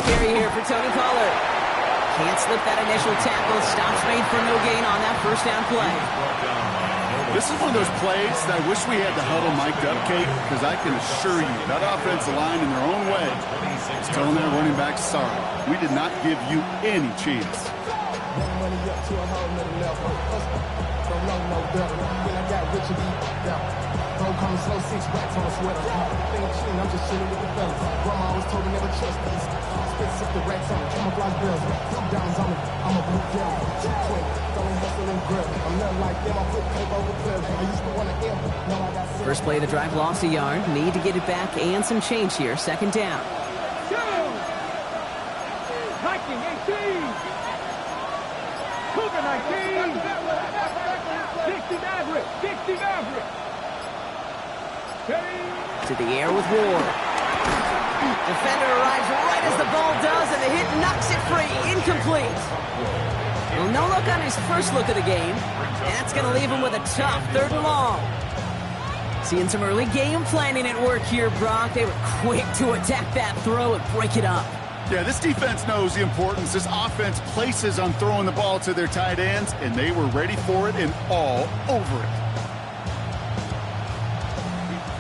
carry here for Tony Pollard. Can't slip that initial tackle. Stops made for no gain on that first down play. This is one of those plays that I wish we had the huddle mic'd up, Kate, because I can assure you that offensive line in their own way is telling that running back, sorry, we did not give you any chance. First play of the drive lost a yard. Need to get it back and some change here. Second down. Viking 18. Cougar 19. 60 Maverick. 60 Maverick. To the air with Roar. Defender arrives right as the ball does, and the hit knocks it free. Incomplete. Well, no look on his first look of the game. That's going to leave him with a tough 3rd and long. Seeing some early game planning at work here, Brock. They were quick to attack that throw and break it up. Yeah, this defense knows the importance this offense places on throwing the ball to their tight ends, and they were ready for it and all over it.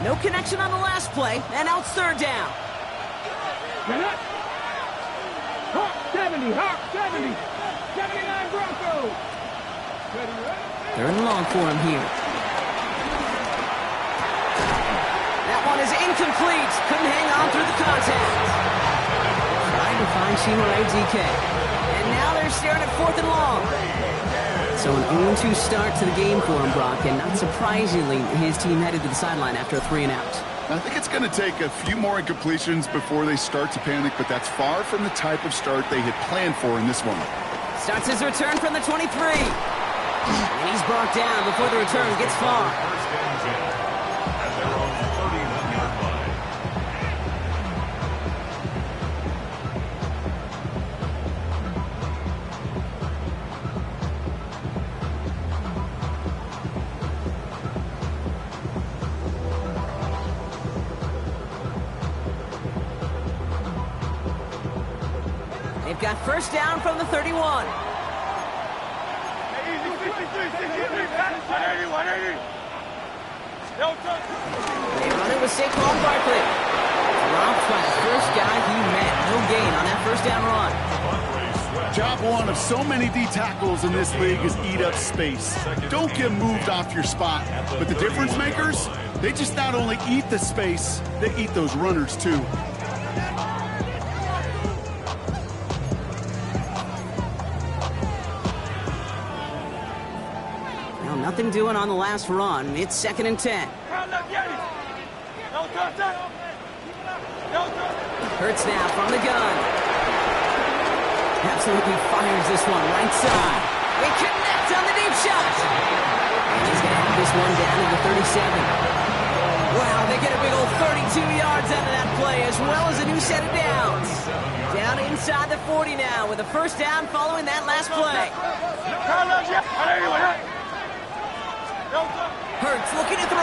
No connection on the last play, and out 3rd down. Hawk 70, Hawk 70. 79 Broncos. 3rd and long for him here. That one is incomplete. Couldn't hang on through the contact. Trying to find Shimura DK. And now they're staring at 4th and long. So an 0-2 start to the game for him, Brock, and not surprisingly, his team headed to the sideline after a 3-and-out. I think it's going to take a few more incompletions before they start to panic, but that's far from the type of start they had planned for in this one. Starts his return from the 23. And he's brought down before the return gets far. They've got first down from the 31. They run it with Saquon Barkley. Dropped by the first guy he met. No gain on that first down run. Job one of so many D tackles in this league is eat up space. Don't get moved off your spot. But the difference makers, they just not only eat the space, they eat those runners too. Nothing doing on the last run. It's 2nd and 10. Hurts now from the gun. Absolutely fires this one right side. They connect on the deep shot. And he's going to have this one down to the 37. Wow, they get a big old 32 yards out of that play, as well as a new set of downs. Down inside the 40 now with a first down following that last play. Hurts looking to throw.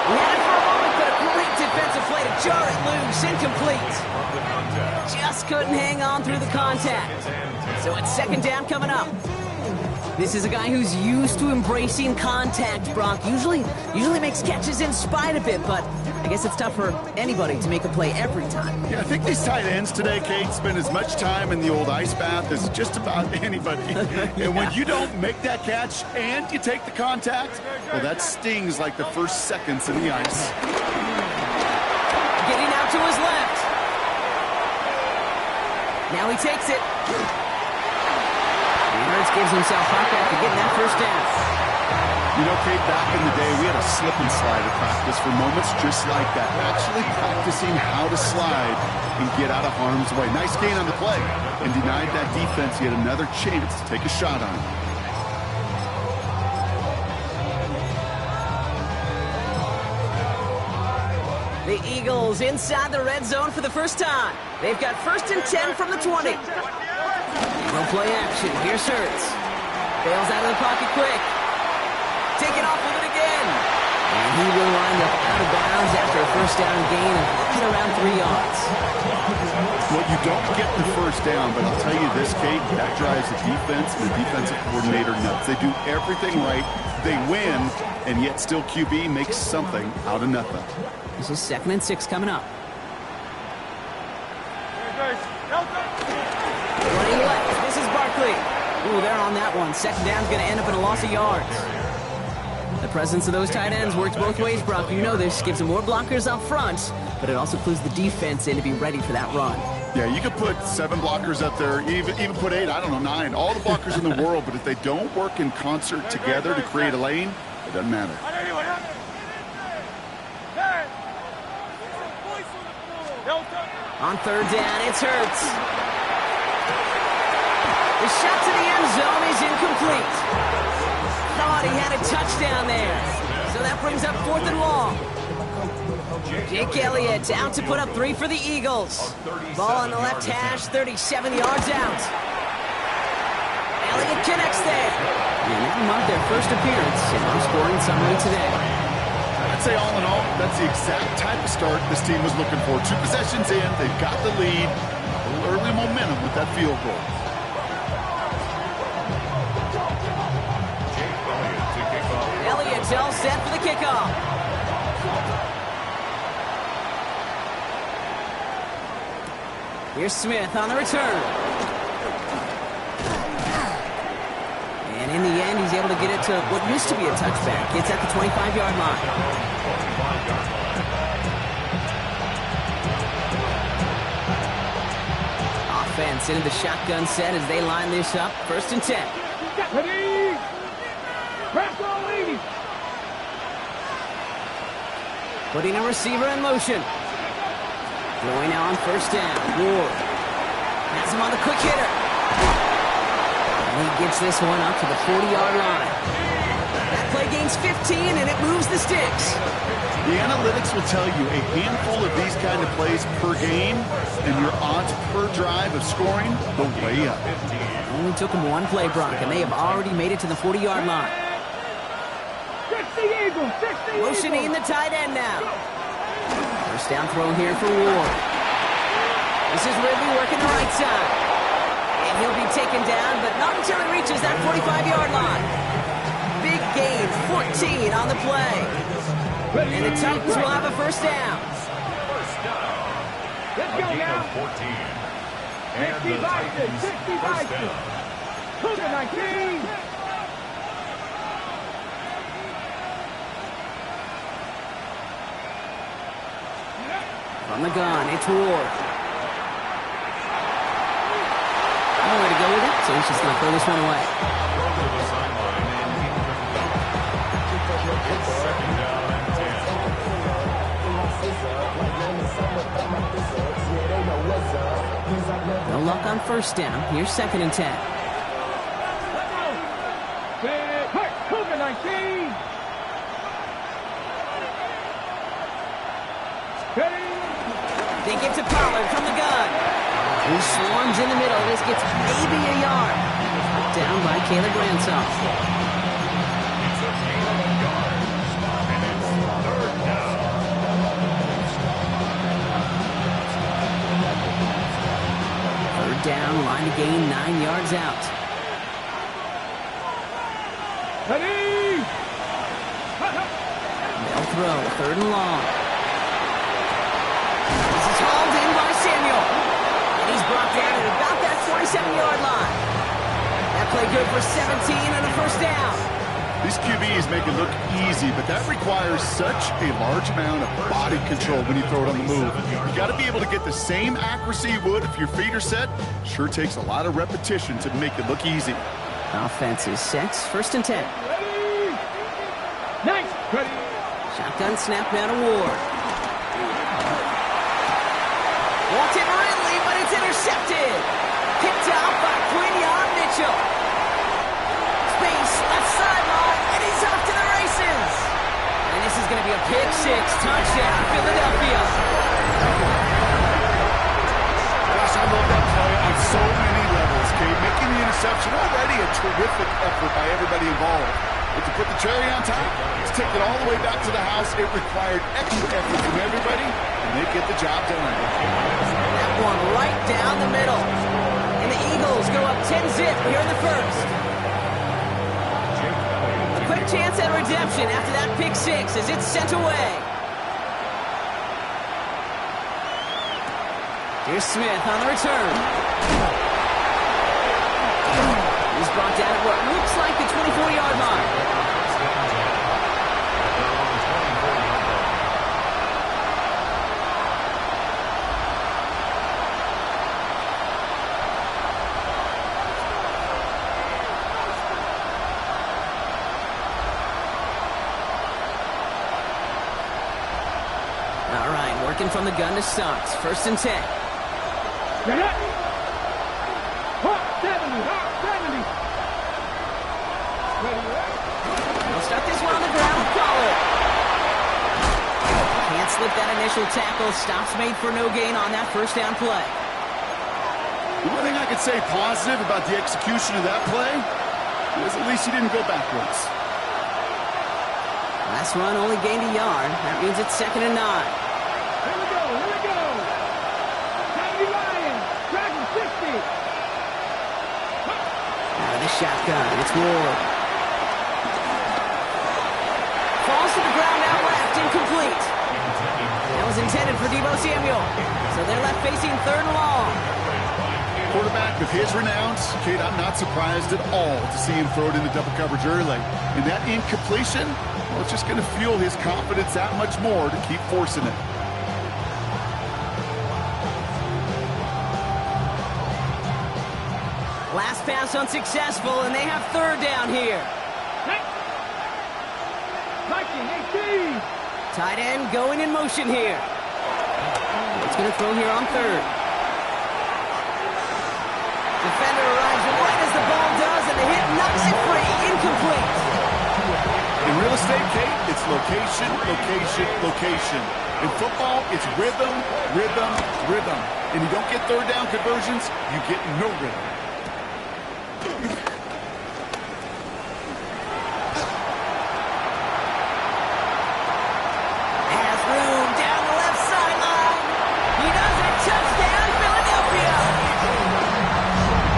He had it for a moment, but a great defensive play to jar it loose. Incomplete. Just couldn't hang on through the contact. So it's 2nd down coming up. This is a guy who's used to embracing contact, Brock. Usually makes catches in spite of it, but I guess it's tough for anybody to make a play every time. Yeah, I think these tight ends today, Kate, spend as much time in the old ice bath as just about anybody. Yeah. And when you don't make that catch and you take the contact, well, that stings like the first seconds in the ice. Getting out to his left. Now he takes it. Hurts gives himself up after getting that first down. You know, Kate, back in the day, we had a slip and slide at practice for moments just like that. Actually practicing how to slide and get out of harm's way. Nice gain on the play and denied that defense yet another chance to take a shot on him. The Eagles inside the red zone for the first time. They've got 1st and 10 from the 20. No play action. Here's Hurts. Bails out of the pocket quick. Taking off with it again. And he will wind up out of bounds after after a first down gain of right around 3 yards. Well, you don't get the first down, but I'll tell you this, Kate, that drives the defense and the defensive coordinator nuts. They do everything right, they win, and yet still QB makes something out of nothing. This is 2nd and 6 coming up. Running left, this is Barkley. Ooh, they're on that one. 2nd down's going to end up in a loss of yards. The presence of those tight ends works both ways, Brock. You know this. Gives them more blockers up front, but it also clues the defense in to be ready for that run. Yeah, you could put 7 blockers up there, even put 8, I don't know, 9, all the blockers in the world, but if they don't work in concert together to create a lane, it doesn't matter. On 3rd down, it's Hurts. The shot to the end zone is incomplete. Thought he had a touchdown there. So that brings up 4th and long. Jake Elliott out to put up 3 for the Eagles. Ball on the left hash, 37 yards out. Elliott connects there. And that marked their first appearance in our scoring summary today. I'd say all in all, that's the exact type of start this team was looking for. 2 possessions in, they've got the lead. A little early momentum with that field goal. Elliott's all set for the kickoff. Here's Smith on the return. And in the end, he's able to get it to what used to be a touchback. It's at the 25-yard line. Offense into the shotgun set as they line this up. 1st and 10. Ready? Press on, lady. Putting a receiver in motion. Throwing now on 1st down. Ward has him on the quick hitter. And he gets this one up to the 40-yard line. That play gains 15, and it moves the sticks. The analytics will tell you a handful of these kind of plays per game, and your odds per drive of scoring go way up. Only took them 1 play, Brock, and they have already made it to the 40-yard line. 60 Eagles, 60 Motioning the tight end now. 1st down throw here for Ward. This is Ridley working the right side. And he'll be taken down, but not until he reaches that 45-yard line. Big gain, 14 on the play. And the Titans will have a 1st down. Let's go now. 60 Bison, 60 Bison. Cougar 19. From the gun, it's Ward. Nowhere to go with it, so he's just going to throw this one away. No luck on 1st down. Here's 2nd and 10. Cougar 19. Ready? They get to Pollard from the gun. He swarms in the middle. This gets maybe a yard. Down by Caleb Ransom. Down, line to gain 9 yards out. Ready? They'll throw, 3rd and long. This is hauled in by Samuel. And he's brought down at about that 47-yard line. That play good for 17 and a 1st down. These QBs make it look easy, but that requires such a large amount of body control when you throw it on the move. You got to be able to get the same accuracy you would if your feet are set. Sure takes a lot of repetition to make it look easy. Offense is set. 1st and 10. Ready? Nice. Ready? Shotgun snap now to Ward. Wanted Ridley, but it's intercepted. Picked up by Quinion Mitchell. Space, left sideline, and he's off to the races. And this is going to be a Pickx6 touchdown, Philadelphia. Gosh, I love that play on so many levels, Kate. Making the interception already a terrific effort by everybody involved. But to put the cherry on top, let's take it all the way back to the house. It required extra effort from everybody, and they get the job done. That one right down the middle. And the Eagles go up 10-zip here in the first. A quick chance at redemption after that pick six as it's sent away. Here's Smith on the return. He's brought down at what looks like the 24-yard line. All right, working from the gun to start. 1st and 10. Get it. Hot 70. Hot 70. They'll start this one on the ground with Pollard. Can't slip that initial tackle. Stops made for no gain on that first down play. The one thing I could say positive about the execution of that play is at least he didn't go backwards. Last run only gained a yard. That means it's 2nd and 9. Here we go. Here we go. 70 Lions. Dragon 60. Out of the shotgun. It's Ward. Falls to the ground out left. Incomplete. That was intended for Deebo Samuel. So they're left facing 3rd and long. Quarterback of his renowns, Kate, I'm not surprised at all to see him throw it into double coverage early. And that incompletion, well, it's just going to fuel his confidence that much more to keep forcing it. Last pass unsuccessful, and they have 3rd down here. Viking 18. Tight end going in motion here. It's going to throw here on 3rd. Defender arrives right as the ball does, and the hit knocks it free. Incomplete. In real estate, Kate, it's location, location, location. In football, it's rhythm, rhythm, rhythm. And you don't get 3rd down conversions, you get no rhythm. Has room down the left sideline. He does it. Touchdown, Philadelphia.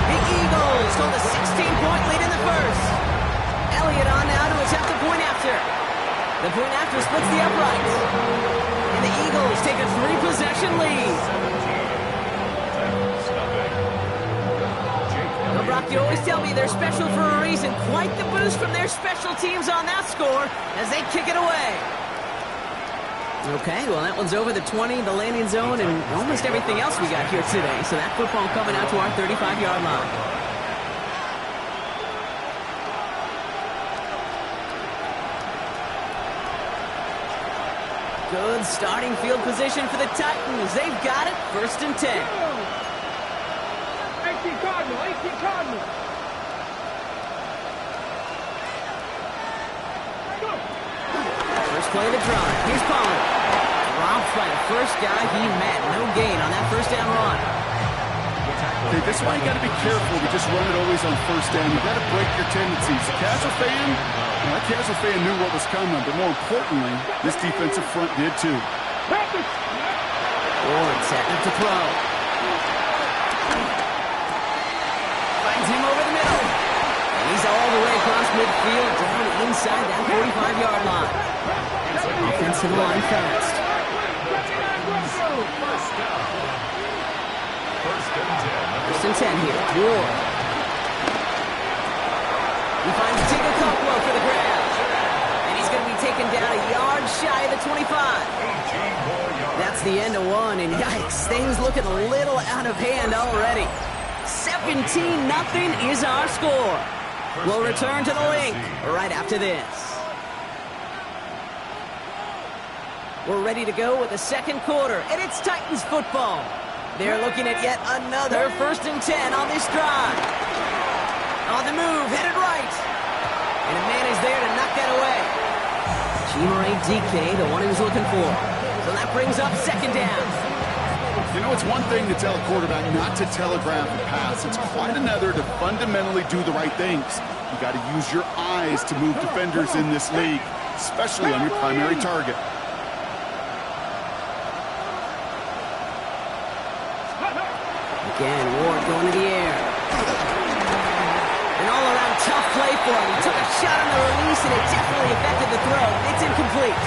The Eagles hold a 16-point lead in the first. Elliott on now to attempt the point after. The point after splits the uprights. And the Eagles take a 3-possession lead. Well, Brock, you always tell me they're special for a reason. Quite the boost from their special teams on that score as they kick it away. Okay, well, that one's over the 20, the landing zone, and almost everything else we got here today. So that football coming out to our 35-yard line. Good starting field position for the Titans. They've got it. 1st and 10. 18 Cardinal. 18 Cardinal. First play of the drive. Here's Pollard. Dropped by the first guy he met. No gain on that first down run. Okay, this is why you got to be careful to just run it always on 1st down. You got to break your tendencies. A casual fan, well, that casual fan knew what was coming, but more importantly, this defensive front did too. Ward setting up to throw. Finds him over the middle. And he's all the way across midfield, down inside that 45-yard line. Offensive line fast. First and 10 here. Ward. He finds Tigger Cockwell for the grab. And he's going to be taken down a yard shy of the 25. That's the end of one, and yikes, things looking a little out of hand already. 17-0 is our score. We'll return to the link right after this. We're ready to go with the 2nd quarter, and it's Titans football. They're looking at yet another 1st and 10 on this drive. On the move, headed right. And a man is there to knock that away. G-Ray DK, the one he was looking for. So that brings up 2nd down. You know, it's one thing to tell a quarterback not to telegraph a pass. It's quite another to fundamentally do the right things. You got to use your eyes to move defenders in this league, especially on your primary target. Again, Ward going to the air. An all-around tough play for him. He took a shot on the release, and it definitely affected the throw. It's incomplete.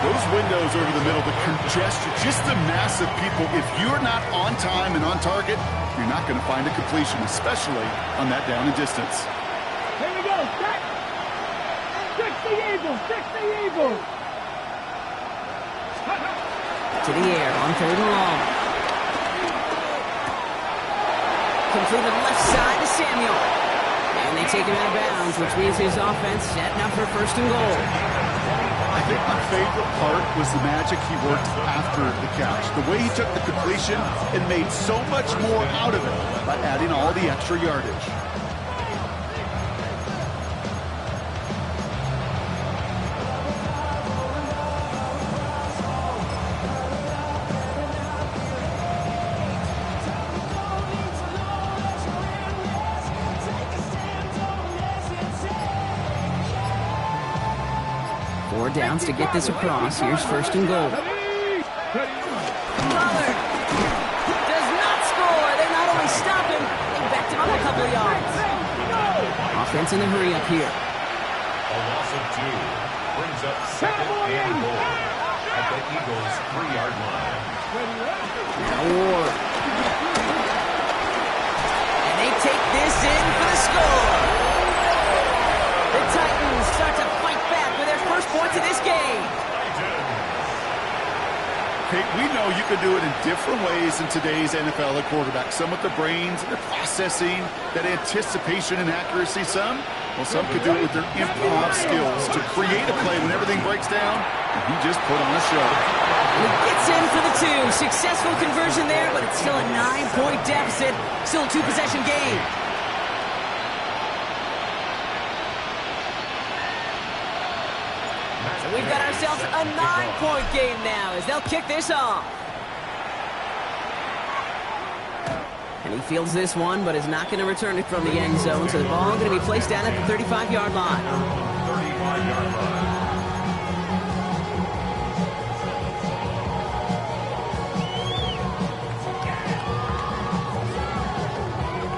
Those windows over the middle, the congestion, just the mass of people. If you're not on time and on target, you're not going to find a completion, especially on that down and distance. Here we go. Set. Fix the Eagles. Fix the Eagles. To the air on 3rd and long. Completed left side to Samuel. And they take him out of bounds, which means his offense setting up for 1st and goal. I think my favorite part was the magic he worked after the catch. The way he took the completion and made so much more out of it by adding all the extra yardage. 4 downs to get this across. Here's 1st and goal. Pollard does not score. They not only stop him, they backed him up a couple of yards. Offense in the hurry up here. A loss of 2 brings up 2nd and goal at the Eagles' 3-yard line. Now Ward. And they take this in for the score. The Titans start to fight back with their first points of this game. Hey, we know you can do it in different ways in today's NFL at quarterback. Some with the brains, the processing, that anticipation and accuracy. Some could do it with their improv skills to create a play when everything breaks down. And he just put on a show. And he gets in for the 2. Successful conversion there, but it's still a 9-point deficit. Still a 2-possession game. So we've got ourselves a 9-point game now as they'll kick this off. And he fields this one, but is not going to return it from the end zone. So the ball going to be placed down at the 35-yard line. 35-yard line.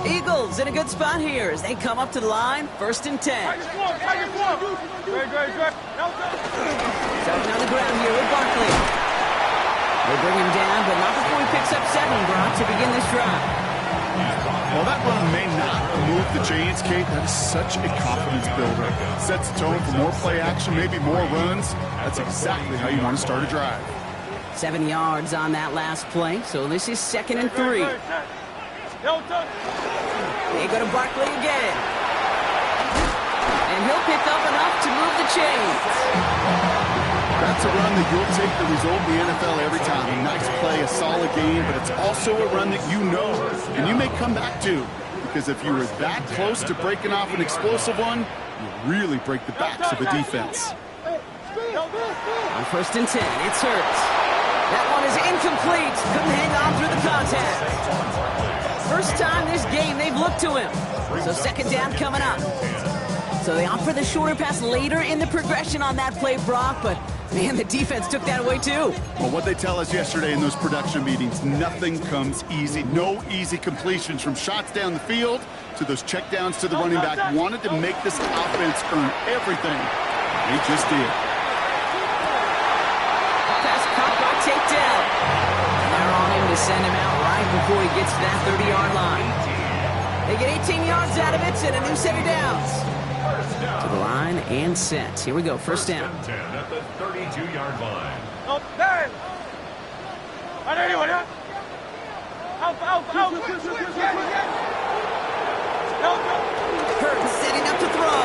Eagles in a good spot here as they come up to the line. 1st and 10. Starting on the ground here with Barkley. They bring him down, but not before he picks up 7, Brock, to begin this drive. Well, that run may not move the chains, Kate. That is such a confidence builder. Sets the tone for more play action, maybe more runs. That's exactly how you want to start a drive. 7 yards on that last play, so this is 2nd and 3. They go to Barkley again. And he'll pick up enough to move the chains. That's a run that you'll take the result in the NFL every time. A nice play, a solid game, but it's also a run that you know and you may come back to. Because if you were that close to breaking off an explosive one, you really break the backs of the defense. On 1st and 10, it's Hurts. That one is incomplete. Couldn't hang on through the contact. First time this game they've looked to him. So 2nd down coming up. So they opt for the shorter pass later in the progression on that play, Brock, but man, the defense took that away too. Well, what they tell us yesterday in those production meetings, nothing comes easy. No easy completions from shots down the field to those checkdowns to the running back. Wanted to make this offense earn everything. They just did. Pass caught by takedown. And they're on him to send him out right before he gets to that 30-yard line. They get 18 yards out of it and a new set of downs. To the line and set. Here we go, 1st down. 10 at the 32-yard line. Hurts setting up to throw.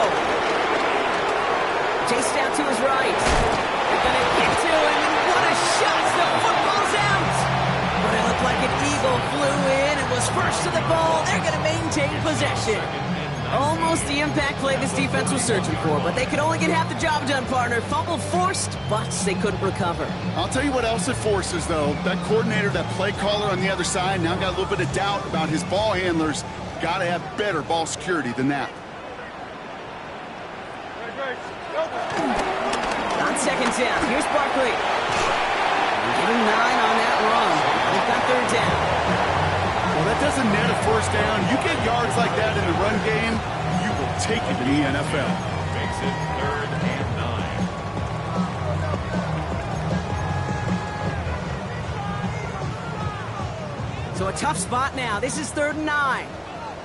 Chased out to his right. They're going to get to him, and what a shot! The football's out! But it looked like an eagle flew in and was first to the ball. They're going to maintain possession. Almost the impact play this defense was searching for, but they could only get half the job done, partner. Fumble forced, but they couldn't recover. I'll tell you what else it forces, though. That coordinator, that play caller on the other side, now got a little bit of doubt about his ball handlers. Got to have better ball security than that. On second down, here's Barkley. Give him 9 on that run. They've got third down. Well, that doesn't net a first down. You get yards like that in the run game, you will take it in the NFL. Makes it 3rd and 9. So a tough spot now. This is 3rd and 9.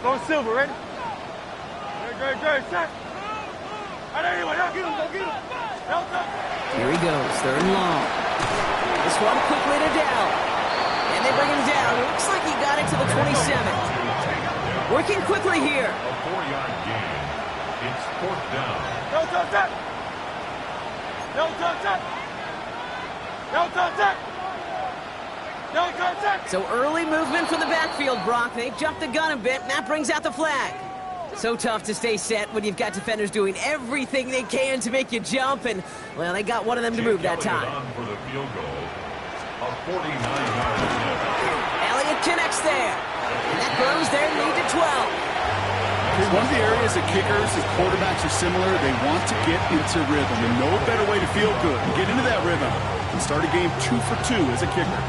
Go Silver, ready? Great, set. Anyway, go get him. Here he goes, 3rd and long. This one quickly to Dell. And they bring him down. It looks like he got it to the 27. Working quickly here. A 4-yard gain. It's 4th down. So early movement from the backfield, Brock. They jumped the gun a bit, and that brings out the flag. So tough to stay set when you've got defenders doing everything they can to make you jump, and, well, they got one of them to move that time. On for the field goal. A 49-yard attempt. Elliott connects there, and that grows their lead to 12. One of the areas that kickers and quarterbacks are similar, they want to get into rhythm, and no better way to feel good and get into that rhythm than start a game 2 for 2 as a kicker.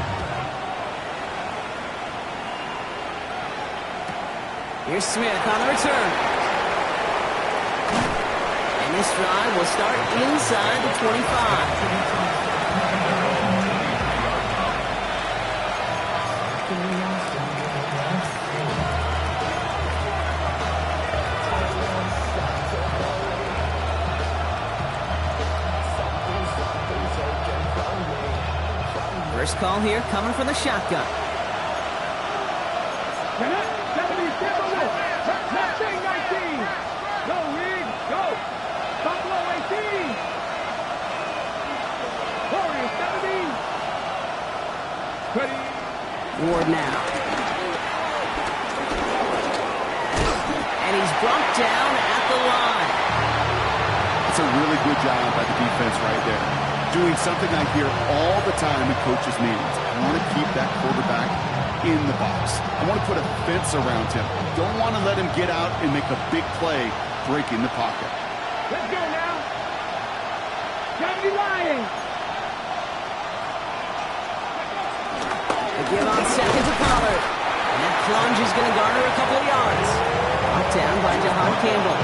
Here's Smith on the return. And this drive will start inside the 25. First call here coming from the shotgun. Ward now. And he's brought down at the line. It's a really good job by the defense right there. Doing something I hear all the time in coaches' meetings. I want to keep that quarterback in the box. I want to put a fence around him. Don't want to let him get out and make a big play breaking the pocket. Let's go now. Gotta be lying. They give on second to Pollard. And that plunge is going to garner a couple of yards. Knocked down by Jahan Campbell.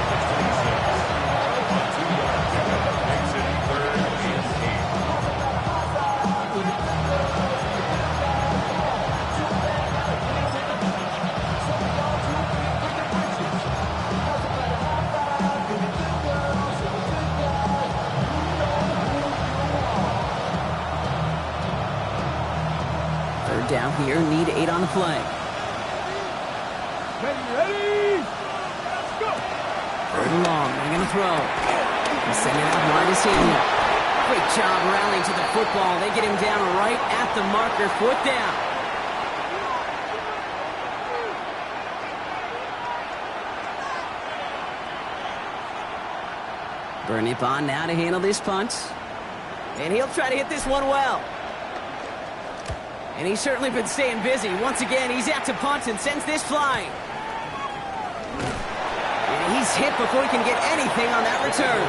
Down here, need 8 on the play. Ready? Let's go. 3rd and long, they're going to throw. He's sending it out wide to Samuel. Great job rallying to the football. They get him down right at the marker, 4th down. Burnip on now to handle this punt. And he'll try to hit this one well. And he's certainly been staying busy. Once again, he's out to punt and sends this flying. And he's hit before he can get anything on that return.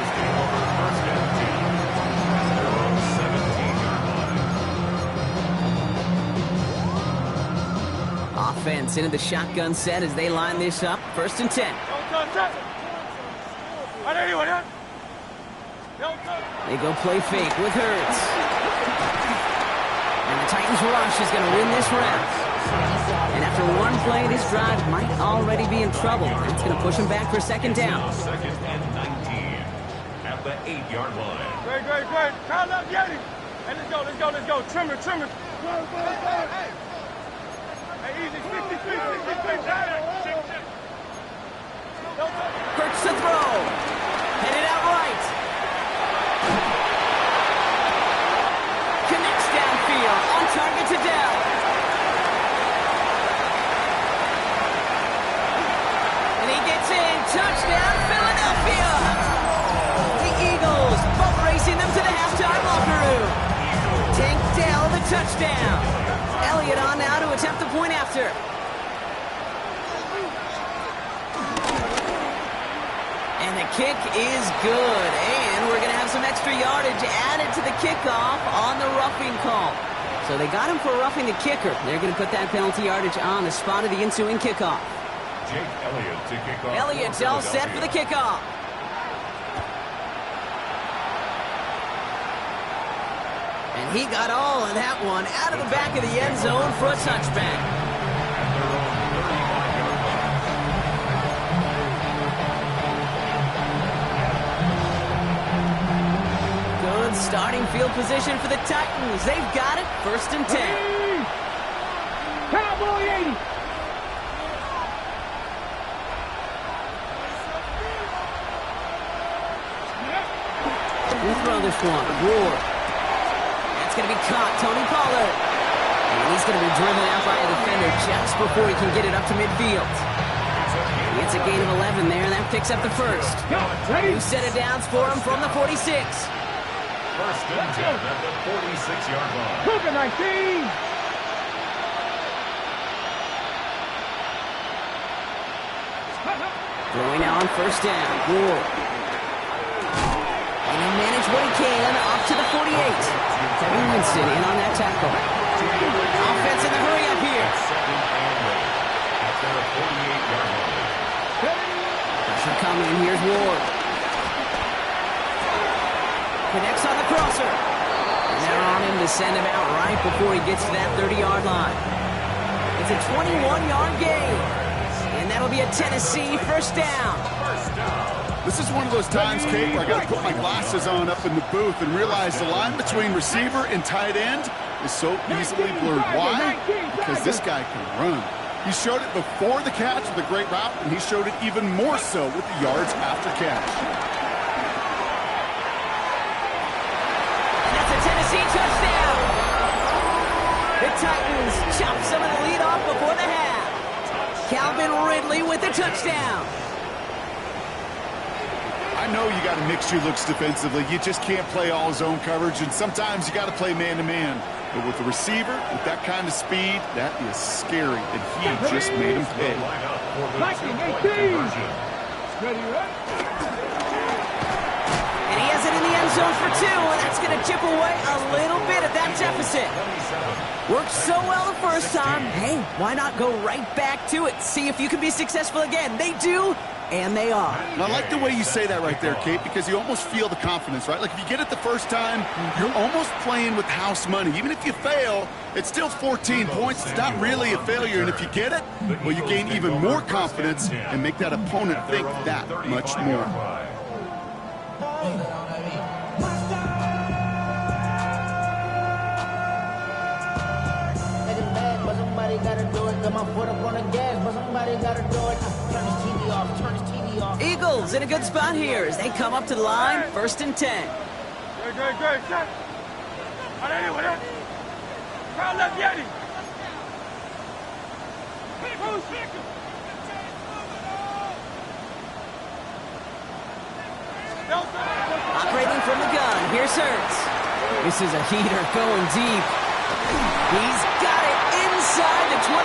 Offense into the shotgun set as they line this up. 1st and 10. They go play fake with Hurts. And the Titans rush is going to win this round. And after one play, this drive might already be in trouble. That's going to push him back for 2nd down. 2nd and 19 at the 8-yard line. Great. Kyle up, Yeti. Hey, let's go. Trimmer. Hey, easy. 63. Hurts to throw. Headed out right. Connects downfield. On target to Dell. And he gets in. Touchdown, Philadelphia. The Eagles boat racing them to the halftime locker room. Tank Dell the touchdown. Elliott on now to attempt the point after. And the kick is good. And we're going to have some extra yardage added to the kickoff on the roughing call. So they got him for roughing the kicker. They're going to put that penalty yardage on the spot of the ensuing kickoff. Jake Elliott to kick off. Elliott's all set for the kickoff. And he got all of that one out of the back of the end zone for a touchback. Good starting field position for the Titans. They've got it. 1st and 10. Cowboy 80. We'll throw this one. Ward. That's going to be caught. Tony Pollard. And he's going to be driven out by a defender just before he can get it up to midfield. It's a gain of 11 there, and that picks up the first. New set of downs for him from the 46. 1st and 10 at the 46-yard line. Cougar 19. Going now on 1st down. Ward. And he managed what he can up to the 48. Kevin Winston in on that tackle. Offense in the hurry up here. 2nd and 8 at their 48-yard line. Pressure coming. Here's Ward. Connects on the crosser. And they're on him to send him out right before he gets to that 30-yard line. It's a 21-yard gain. And that'll be a Tennessee 1st down. This is one of those times, Kate, where I got to put my glasses on up in the booth and realize the line between receiver and tight end is so easily blurred. Why? Because this guy can run. He showed it before the catch with a great route, and he showed it even more so with the yards after catch. Touchdown! The Titans chop some of the lead off before the half. Calvin Ridley with the touchdown. I know you got to mix your looks defensively. You just can't play all zone coverage, and sometimes you got to play man-to-man. But with the receiver, with that kind of speed, that is scary, and he just made him pay. Viking 18. Ready, right? And he has it in the end zone for 2, and that's going to chip away a little bit of that deficit. Worked so well the first time. Hey, why not go right back to it? See if you can be successful again. They do, and they are. And I like the way you say that right there, Kate, because you almost feel the confidence, right? Like if you get it the first time, you're almost playing with house money. Even if you fail, it's still 14 points. It's not really a failure. And if you get it, well, you gain even more confidence and make that opponent think that much more. Somebody gotta do it. Got my foot up on the gas, but somebody gotta do it. Turn this TV off. Turn this TV off. Eagles in a good spot here as they come up to the line. 1st and 10. Great. Shot. Crowd left Yeti. Operating from the gun. Here's Hurts. This is a heater going deep. He's got it inside the 25.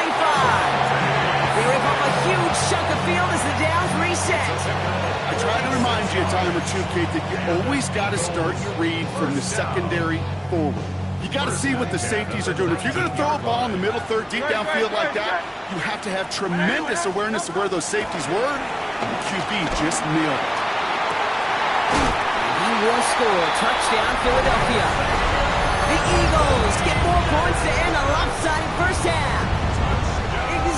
They rip up a huge chunk of field as the downs reset. I try to remind you a time or two, Kate, that you always got to start your read from the secondary forward. You got to see what the safeties are doing. If you're going to throw a ball in the middle third, deep downfield like that, you have to have tremendous awareness of where those safeties were. And the QB just nailed it. He will score. Touchdown, Philadelphia. The Eagles get more points to end a lopsided first half.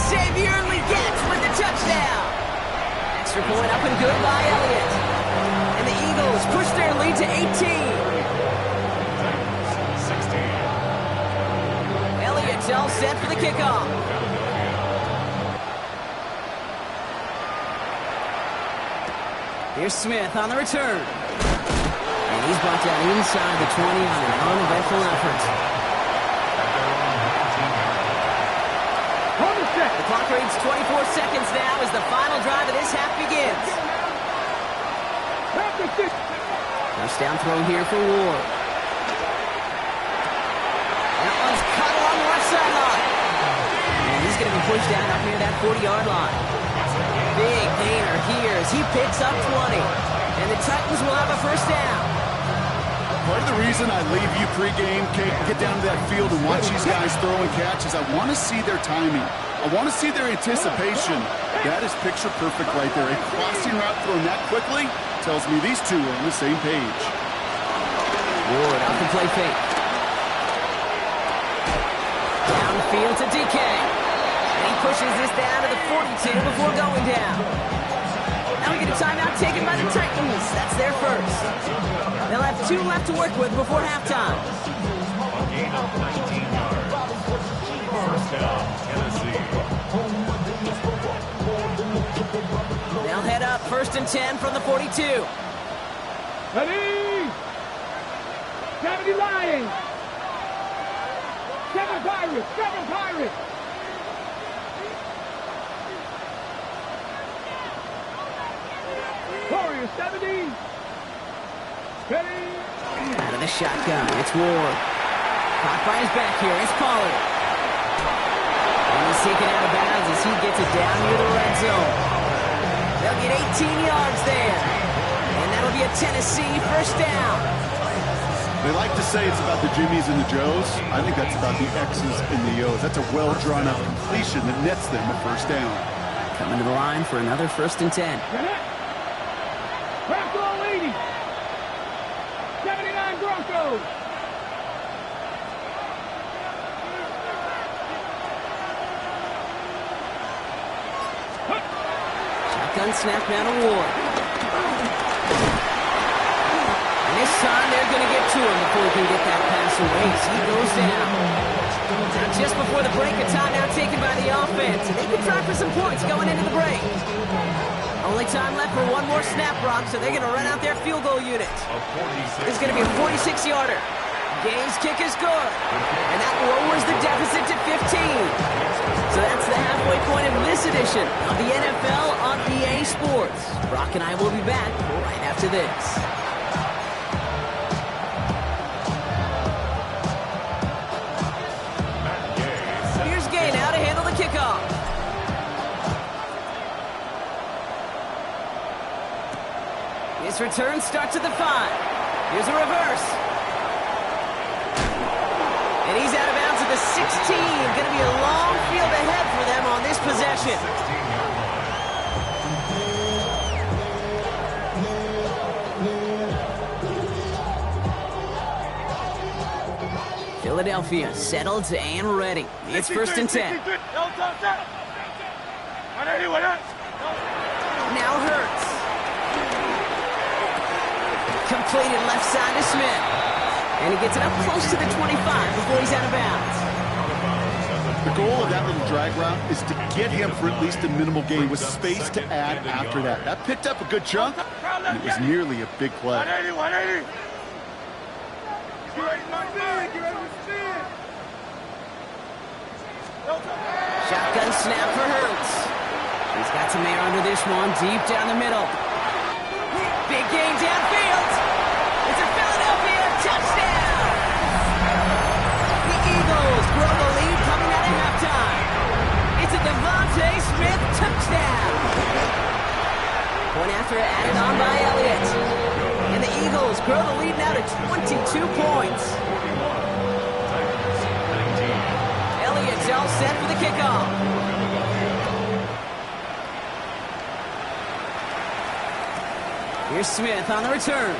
Xavier Legette with the touchdown. Extra point up and good by Elliott. And the Eagles push their lead to 18. Elliott's all set for the kickoff. Here's Smith on the return. And he's brought down inside the 20 on an uneventful effort. The clock reads 24 seconds now as the final drive of this half begins. First down throw here for Ward. That one's cut along the left sideline. And he's going to be pushed down up near that 40-yard line. Big gainer here as he picks up 20. And the Titans will have a first down. Part of the reason I leave you pregame, Kate, get down to that field and watch these guys throw and catch is I want to see their timing. I want to see their anticipation. That is picture perfect right there. A crossing route thrown that quickly tells me these two are on the same page. Ward out to play fake. Downfield to DK. And he pushes this down to the 42 before going down. Now we get a timeout taken by the Titans. That's their first. They'll have 2 left to work with before halftime. A gain of 19 yards. First down, Tennessee. They'll head up 1st and 10 from the 42. Ready? 70 Lions. 7 Pirates. 7 Pirates. Warriors 70. Ready? Out of the shotgun, it's Ward. Caught by his back here, it's Pollard. And he's taken out of bounds as he gets it down near the red zone. They'll get 18 yards there. And that'll be a Tennessee first down. They like to say it's about the Jimmies and the Joes. I think that's about the X's and the O's. That's a well-drawn-out completion that nets them a first down. Coming to the line for another 1st and 10. Crack all 80. 79 Broncos. Shotgun snap now to Ward. And this time they're going to get to him before he can get that pass away. So he goes down. Now just before the break, a timeout taken by the offense. And they can try for some points going into the break. Only time left for one more snap, Brock, so they're going to run out their field goal unit. This is going to be a 46-yarder. Gaines' kick is good. And that lowers the deficit to 15. So that's the halfway point of this edition of the NFL on EA Sports. Brock and I will be back right after this. Here's Gay now to handle the kickoff. This return starts at the 5. Here's a reverse. And he's out of bounds at the 16. Going to be a long field ahead for them on this possession. Philadelphia settled and ready. It's 1st and 10. Now Hurts. Completed left side to Smith. And he gets it up close to the 25 before he's out of bounds. The goal of that little drag route is to get him for at least a minimal gain with space to add after that. That picked up a good chunk, and it was nearly a big play. Shotgun snap for Hurts. He's got some air under this one, deep down the middle. Big gain downfield. It's a Philadelphia touchdown. The Eagles grow the lead coming out of halftime. It's a Devontae Smith touchdown. Point after added on by Elliott. And the Eagles grow the lead now to 22 points. Elliott's all set for the kickoff. Here's Smith on the return.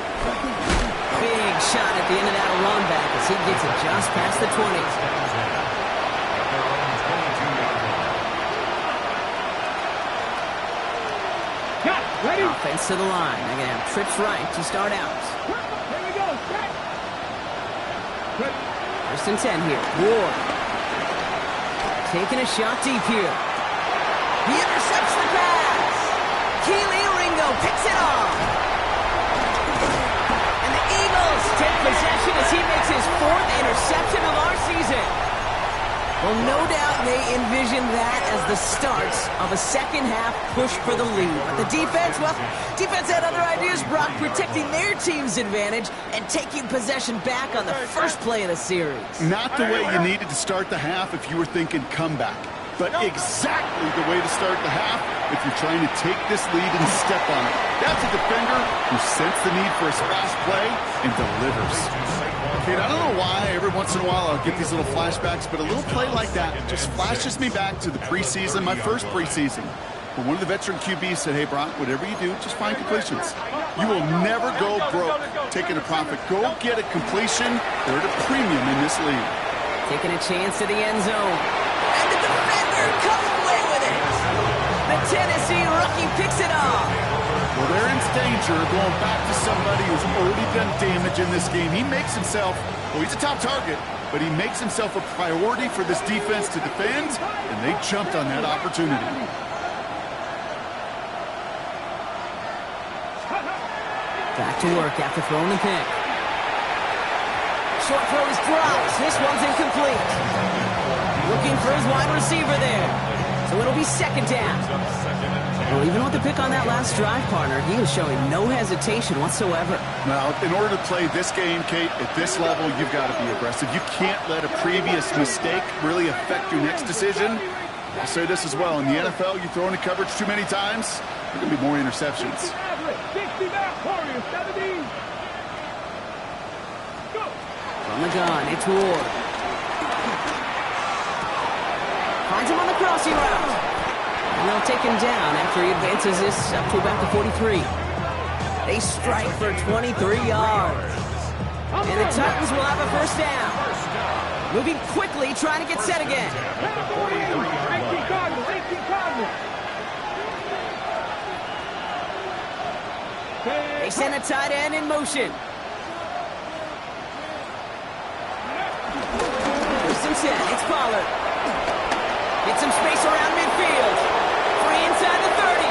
Big shot at the end of that run back as he gets it just past the 20. Ready? Offense to the line. They're going to have trips right to start out. Here we go. Set. 1st and 10 here. Ward. Taking a shot deep here. He intercepts the pass. Keely Ringo picks it off. And the Eagles take possession as he makes his 4th interception of our season. Well, no doubt they envision that as the start of a second-half push for the lead. But the defense, well, defense had other ideas, Brock, protecting their team's advantage and taking possession back on the first play of the series. Not the way you needed to start the half if you were thinking comeback. but exactly the way to start the half if you're trying to take this lead and step on it. That's a defender who sensed the need for a splash play and delivers. Kate, I don't know why every once in a while I'll get these little flashbacks, but a little play like that just flashes me back to the preseason, my first preseason. When one of the veteran QBs said, hey, Brock, whatever you do, just find completions. You will never go broke taking a profit. Go get a completion. They're at a premium in this league. Taking a chance to the end zone. And the defender comes away with it. The Tennessee rookie picks it off. Well, they're in danger of going back to somebody who's already done damage in this game. He makes himself, well, he's a top target, but he makes himself a priority for this defense to defend, and they jumped on that opportunity. Back to work after throwing the pick. Short throw is dropped. This one's incomplete. Looking for his wide receiver there. So it'll be second down. Well, even with the pick on that last drive, partner, he was showing no hesitation whatsoever. Now, in order to play this game, Kate, at this level, you've got to be aggressive. You can't let a previous mistake really affect your next decision. I'll say this as well. In the NFL, you throw into coverage too many times, there are going to be more interceptions. From the gun, it's Ward. Finds him on the crossing route. And they'll take him down after he advances this up to about the 43. They strike for 23 yards. And the Titans will have a first down. Moving quickly, trying to get set again. They send a tight end in motion. First and 10, it's Pollard. Get some space around midfield. Free inside the 30.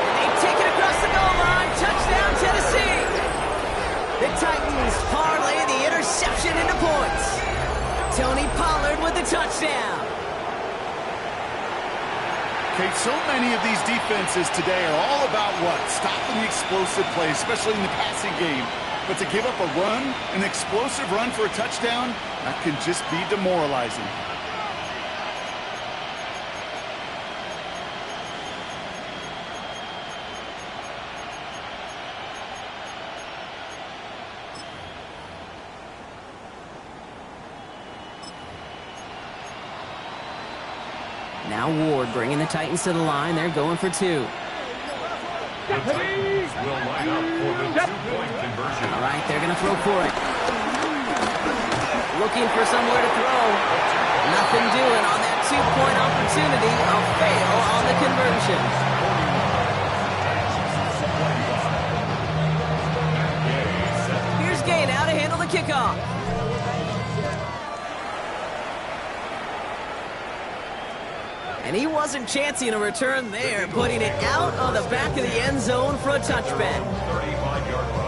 And they take it across the goal line. Touchdown, Tennessee. The Titans parlay the interception into points. Tony Pollard with the touchdown. Okay, so many of these defenses today are all about what? Stopping the explosive play, especially in the passing game. But to give up a run, an explosive run for a touchdown, that can just be demoralizing. Now Ward bringing the Titans to the line. They're going for two. The Titans will line up for the two-point conversion. All right, they're going to throw for it. Looking for somewhere to throw. Nothing doing on that two-point opportunity. A fail on the conversion. Here's Gay now to handle the kickoff. And he wasn't chancing a return there, putting it out on the back of the end zone for a touchback. 35-yard line.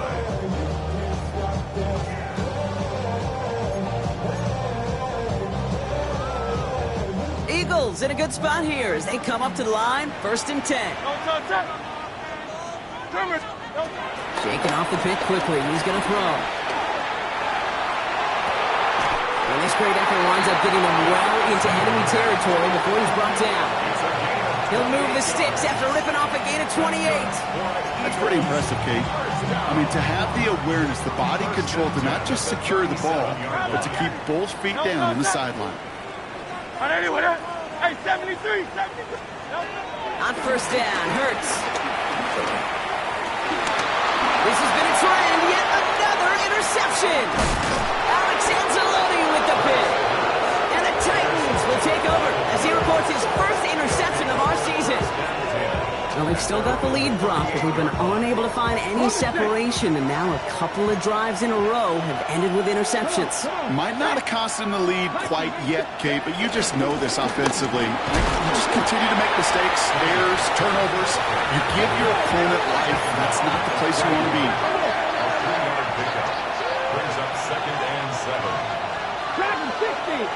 Eagles in a good spot here as they come up to the line, 1st and 10. Shaking off the pick quickly, he's going to throw. And this great effort winds up getting him well into enemy territory before he's brought down. He'll move the sticks after ripping off a gain of 28. That's pretty impressive, Kate. I mean, to have the awareness, the body control to not just secure the ball, but to keep both feet down on the sideline. Hey, 73, 73. On first down, Hurts. This has been a trend, yet another interception. Alex Anzalone with the pick. And the Titans will take over as he reports his first interception of our season. Well, they've still got the lead, Brock, but they've been unable to find any separation, and now a couple of drives in a row have ended with interceptions. Might not have cost them the lead quite yet, Kate, but you just know this offensively. You just continue to make mistakes, errors, turnovers. You give your opponent life. That's not the place you want to be. A 3-yard pickup brings up 2nd and 7. Tracking 60.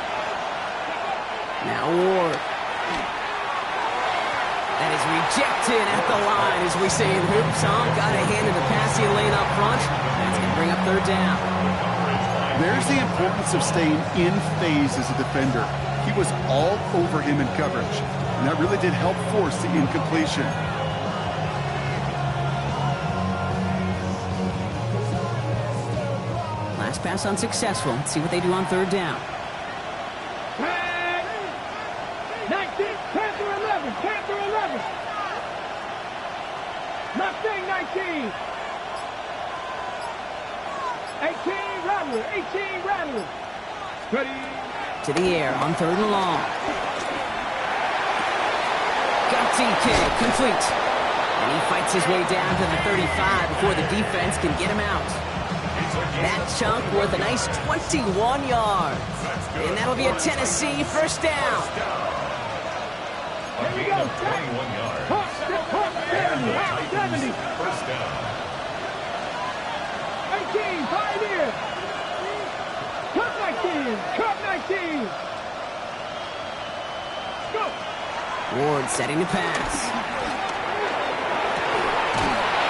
Now Ward. That is rejected at the line, as we say in hoops, huh? Got a hand in the passing lane up front. That's going to bring up 3rd down. There's the importance of staying in phase as a defender. He was all over him in coverage, and that really did help force the incompletion. Last pass unsuccessful. Let's see what they do on third down. 19, Panther 11, Panther 11. Mustang 19. 18, Rattler, 18, Rattler. Ready. To the air on third and long. Got DK, complete. And he fights his way down to the 35 before the defense can get him out. That chunk worth a nice 21 yards. And that'll be a Tennessee first down. A gain of 21 yards. Hawk 70, 70. First down. 18, Pioneer. Cup 19, Cup 19. Go. Ward setting to pass.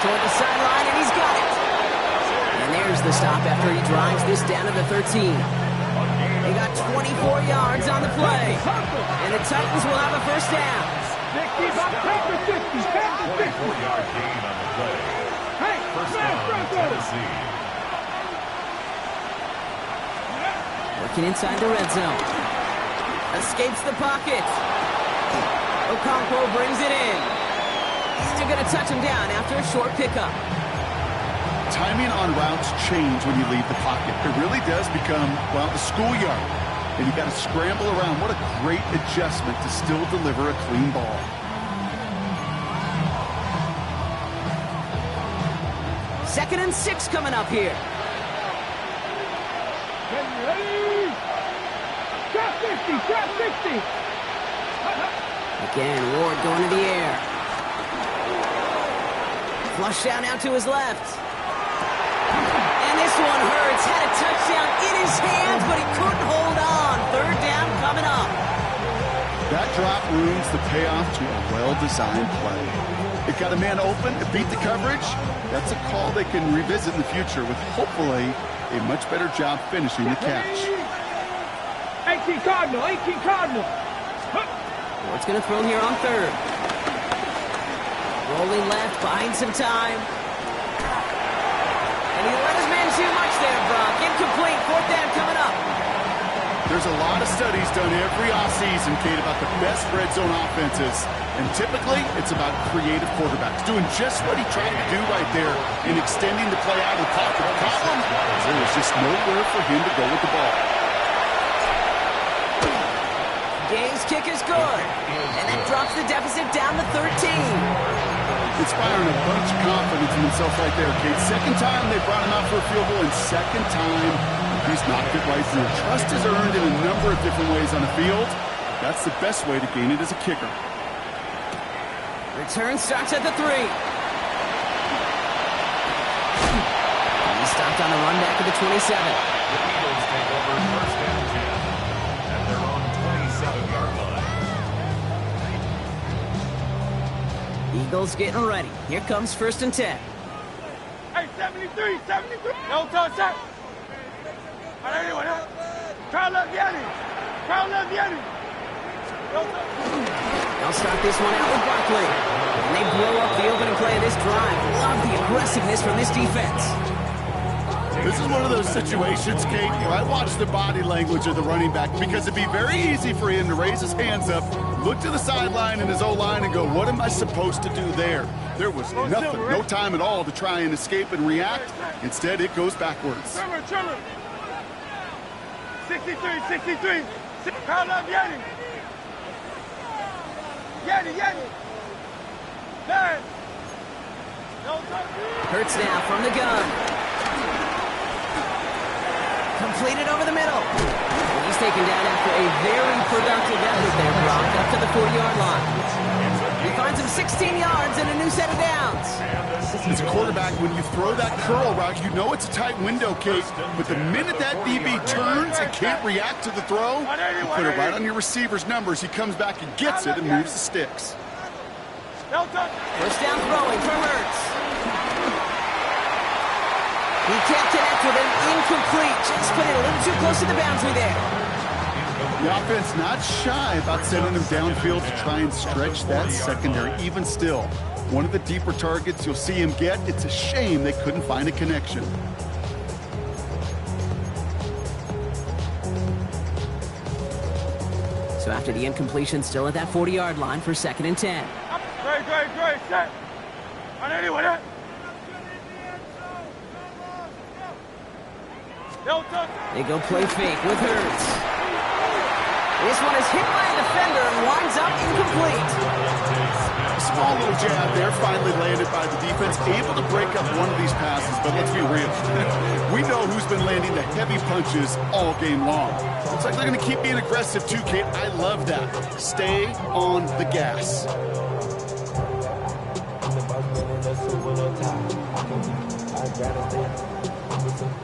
Toward the sideline, and he's got it. And there's the stop after he drives this down to the 13. They got 24 yards on the play. And the Titans will have a first down. 60, Panther 60, Panther 60. 24-yard gain on the play. Hey, First smash down, Bronco. Tennessee. Working inside the red zone. Escapes the pocket. Okonkwo brings it in. And they're going to touch him down after a short pickup. Timing on routes change when you leave the pocket. It really does become, well, a schoolyard. And you got to scramble around. What a great adjustment to still deliver a clean ball. Second and 6 coming up here. Ready? Trap 60, trap 60. Again, Ward going to the air. Flush down out to his left. And this one hurts. Had a touchdown in his hands, but he couldn't hold on. Third down coming up. That drop ruins the payoff to a well-designed play. It got a man open, it beat the coverage. That's a call they can revisit in the future with hopefully a much better job finishing the catch. 18 Cardinal, 18 Cardinal. Ward's going to throw here on third. Rolling left, buying some time. And he let his man too much there, Brock. Incomplete, fourth down coming up. There's a lot of studies done every offseason, Kate, about the best red zone offenses. And typically, it's about creative quarterbacks, doing just what he tried to do right there in extending the play out of the pocket. The problem is there was just nowhere for him to go with the ball. Gaines' kick is good. And that drops the deficit down to 13. Inspiring a bunch of confidence in himself right there, Kate. Second time they brought him out for a field goal, and second time he's knocked it right through. Trust is earned in a number of different ways on the field. That's the best way to gain it as a kicker. Return starts at the 3. And he stopped on the run back to the 27. The Eagles take over first and 10 at their own 27-yard line. Eagles getting ready. Here comes first and 10. Hey, 73, 73. No touch that. Anyone else? Try left Yanni. Try left Yanni. They'll start this one out with Barkley. And they blow up the opening play of this drive. Love the aggressiveness from this defense. This is one of those situations, Kate, I watch the body language of the running back because it'd be very easy for him to raise his hands up, look to the sideline in his O-line and go, what am I supposed to do there? There was nothing, no time at all to try and escape and react. Instead, it goes backwards. Trevor. 63, 63. Call up Yanni. Yanni. Man. No touch. Hurts now from the gun. Completed over the middle. He's taken down after a very productive effort there, Brock, up to the 4-yard line. He finds him 16 yards and a new set of downs. As a quarterback, when you throw that curl route, you know it's a tight window, Kate. But the minute that DB turns and can't react to the throw, you put it right on your receiver's numbers. He comes back and gets it and moves the sticks. First down throwing for Hurts. He can't connect with him. Incomplete. Just put it a little too close to the boundary there. The offense not shy about sending him downfield to try and stretch that secondary. Even still, one of the deeper targets you'll see him get. It's a shame they couldn't find a connection. So after the incompletion, still at that 40-yard line for 2nd and 10. Great, set. On anyone, eh? They go play fake with Hurts. This one is hit by a defender and winds up incomplete. Small little jab there, finally landed by the defense. Able to break up one of these passes, but let's be real. We know who's been landing the heavy punches all game long. Looks like they're going to keep being aggressive too, Kate. I love that. Stay on the gas.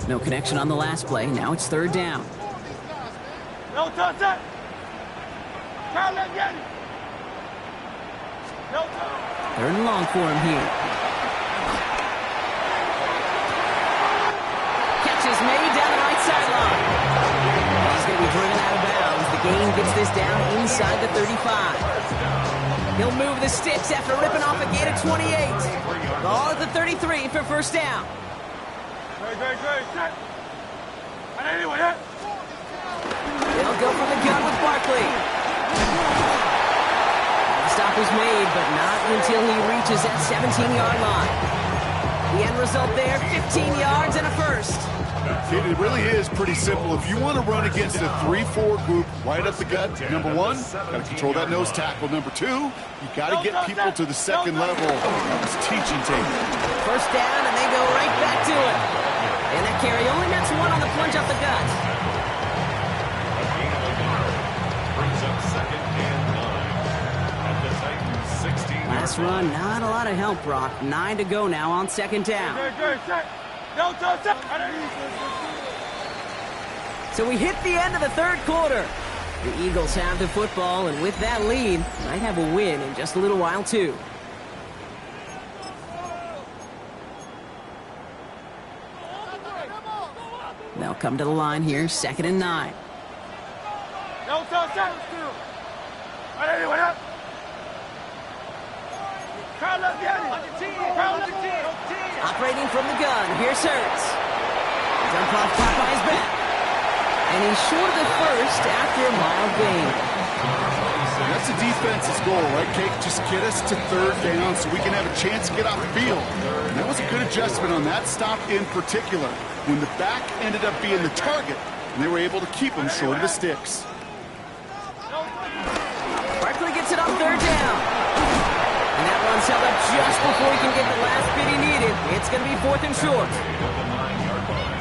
No connection on the last play. Now it's 3rd down. No touch that. Try to get it. No touch. 3rd and long for him here. Catch is made down the right sideline. He's going to be driven out of bounds. The gain gets this down inside the 35. He'll move the sticks after ripping off a gain of 28. Ball at the 33 for 1st down. Great, set. On anyone, eh? They'll go for the gun with Barkley. The stop was made, but not until he reaches that 17-yard line. The end result there, 15 yards and a first. It really is pretty simple. If you want to run against a 3-4 group right up the gut, number one, got to control that nose tackle. Number two, you got to get people to the second level. It's teaching tape. 1st down, and they go right back to it. And that carry only nets one on the plunge up the gut. Brings up 2nd and 9. At the Titans 16. Last run, not a lot of help, Brock. 9 to go now on 2nd down. Great, set. No touch that. So we hit the end of the 3rd quarter. The Eagles have the football, and with that lead, might have a win in just a little while, too. They'll come to the line here, 2nd and 9. No touch that. On anyone, eh? Crowd left behind it. Operating from the gun, here's Hurts. Jump off top by his back. And he's short of the first after a mild gain. That's the defense's goal, right, Kate? Just get us to 3rd down so we can have a chance to get off the field. And that was a good adjustment on that stop in particular, when the back ended up being the target, and they were able to keep him short of the sticks. Barkley gets it on 3rd down. And that one's held up just before he can get the last bit he needed. It's going to be 4th and short. The 9-yard line.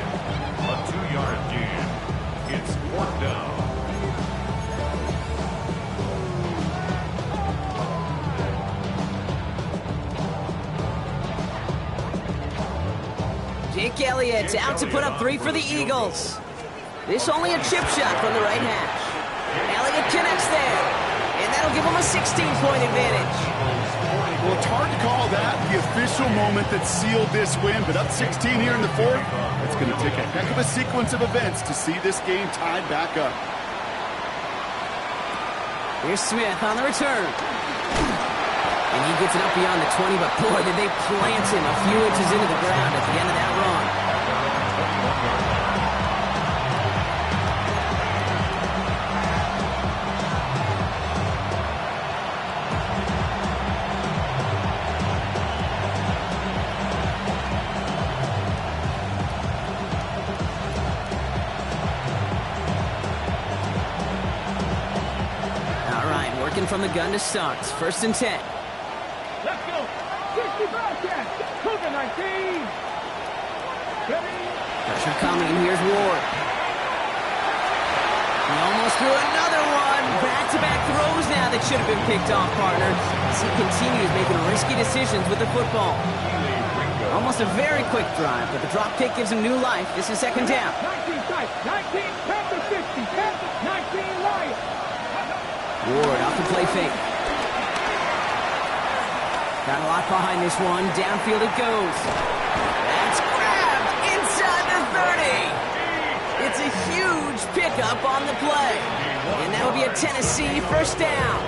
A 2-yard gain. It's 4th down. Jake Elliott's out to put up 3 for the Eagles. This only a chip shot from the right hash. Elliott connects there. And that'll give him a 16-point advantage. Well, it's hard to call that the official moment that sealed this win, but up 16 here in the 4th, it's going to take a heck of a sequence of events to see this game tied back up. Here's Smith on the return. And he gets it up beyond the 20, but boy, did they plant him a few inches into the ground at the end of that run. From the gun to start. 1st and 10. Let's go. 65 catch. Cougar 19. Pressure coming. Here's Ward. He almost threw another one. Back-to-back throws now that should have been picked off, partner. As he continues making risky decisions with the football. Almost a very quick drive, but the drop kick gives him new life. This is 2nd down. 19 tight. 19 Panther 50. 19 Lions. Ward off the play fake. Got a lot behind this one. Downfield it goes. That's grabbed inside the 30. It's a huge pickup on the play. And it, Tennessee, first down.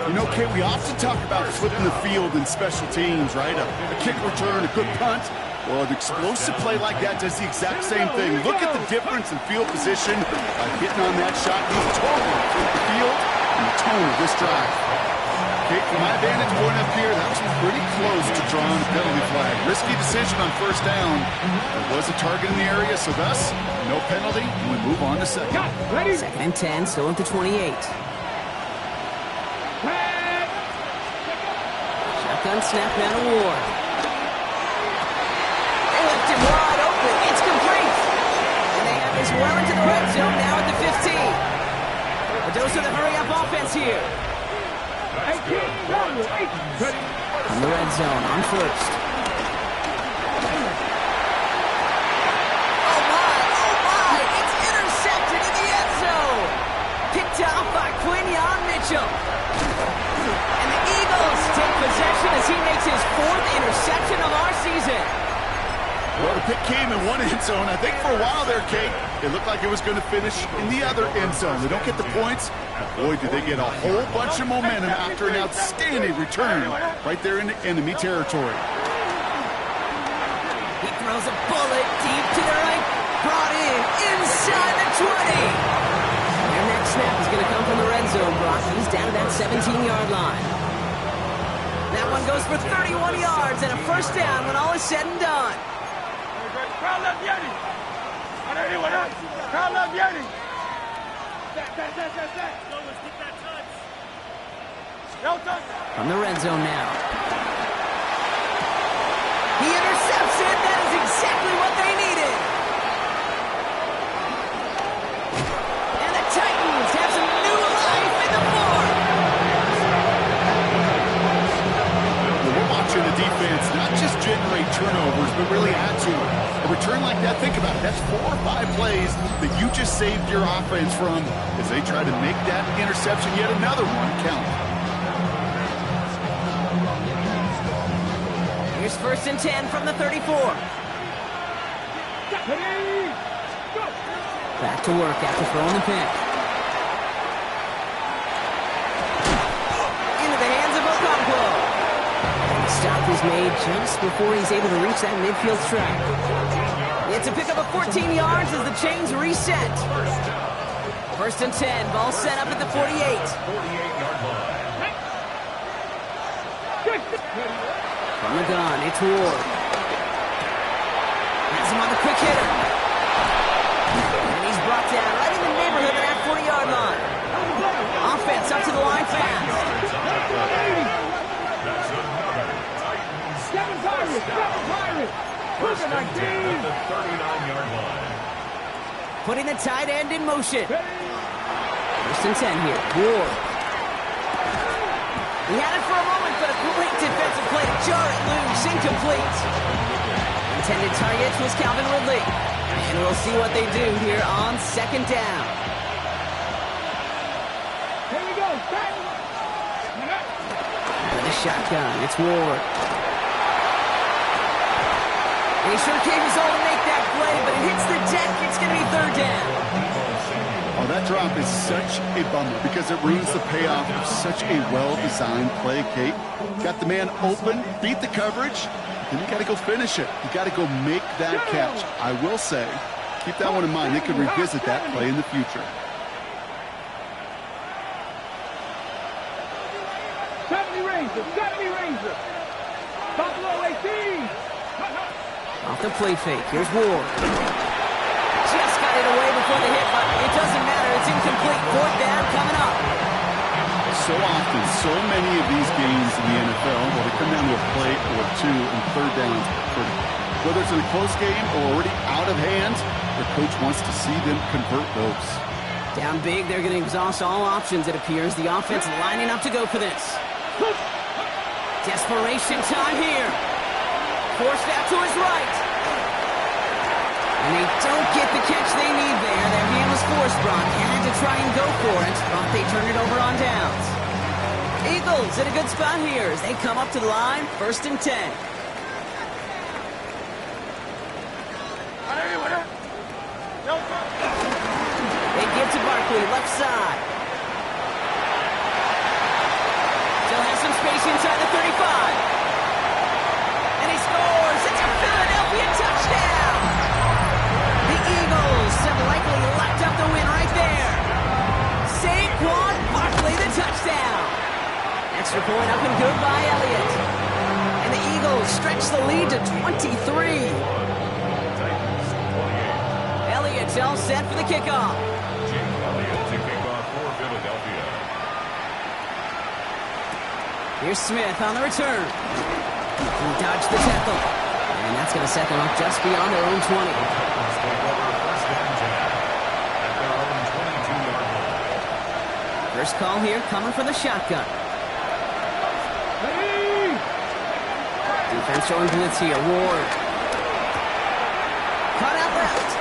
You know, Kate, we often talk about flipping the field in special teams, right? A kick return, a good punt. Well, an explosive play like that does the exact same thing. Look at the difference in field position by getting on that shot. He's totally flipped the field and the tone of this drive. Kate, from my vantage point up here, that was pretty close to drawing a penalty flag. Risky decision on first down. There was a target in the area, so thus, no penalty, and we move on to second. Second and 10, still at the 28. Shotgun snap down to Ward. They left him wide open. It's complete. And they have this well into the red zone now at the 15. But those are the hurry-up offense here. On the red zone, on first. Oh my, it's intercepted in the end zone. Picked off by Quinyon Mitchell. And the Eagles take possession as he makes his 4th interception of our season. Well, the pick came in one end zone. I think for a while there, Kate, it looked like it was going to finish in the other end zone. They don't get the points. Boy, did they get a whole bunch of momentum after an outstanding return right there into enemy territory. He throws a bullet deep to the right. Brought in inside the 20. Their next snap is going to come from the red zone, Brock. He's down to that 17-yard line. That one goes for 31 yards and a first down when all is said and done. Crowd left Yeti. On anyone else. Crowd left Yeti. Set. No touch. From the red zone now. He intercepts it. That is exactly what they needed. And the Titans have some new life in the fourth. We're watching the defense not just generate turnovers, but really add to it. A return like that, think about it, that's 4 or 5 plays that you just saved your offense from as they try to make that interception, yet another one, count. Here's first and 10 from the 34. Back to work after throwing the pick. Into the hands of Okonkwo. The stop is made just before he's able to reach that midfield strike. It's a pickup of 14 yards as the chains reset. First and 10, ball set up at the 48. 48-yard line. From the gun, it's Ward. Has him on the quick hitter. And he's brought down right in the neighborhood of that 40-yard line. Offense up to the line fast. First and 10 at the 39-yard line. Putting the tight end in motion. First and 10 here. Ward. He had it for a moment, but a great defensive play to jar it loose. Incomplete. Intended target was Calvin Ridley. And we'll see what they do here on second down. Here we go. With a shotgun, it's Ward. And he sure gave his all to make that play, but it hits the deck. It's going to be third down. Oh, that drop is such a bummer because it ruins the payoff of such a well-designed play, Kate. Got the man open, beat the coverage, then you got to go finish it. You got to go make that catch. I will say, keep that one in mind. They could revisit that play in the future. 70 Ranger. Buffalo 18. Off the play fake. Here's Ward. Just got it away before the hit, but it doesn't matter. It's incomplete. Fourth down coming up. So often, so many of these games in the NFL, well, they come down to a play or two and third downs. Whether it's in a close game or already out of hand, the coach wants to see them convert those. Down big, they're going to exhaust all options, it appears. The offense lining up to go for this. Desperation time here. Forced out to his right. And they don't get the catch they need there. Their hand was forced, Brock. Had to try and go for it, but they turn it over on downs. Eagles in a good spot here as they come up to the line, first and 10. They give to Barkley, left side. Saquon Barkley, the touchdown. Extra point up and good by Elliott. And the Eagles stretch the lead to 23. Elliott's all set for the kickoff. Jake Elliott to kick off for Philadelphia. Here's Smith on the return. He dodged the tackle. And that's going to set them up just beyond their own 20. First call here coming from the shotgun. Defense showing blitz here. Ward. Cut out left.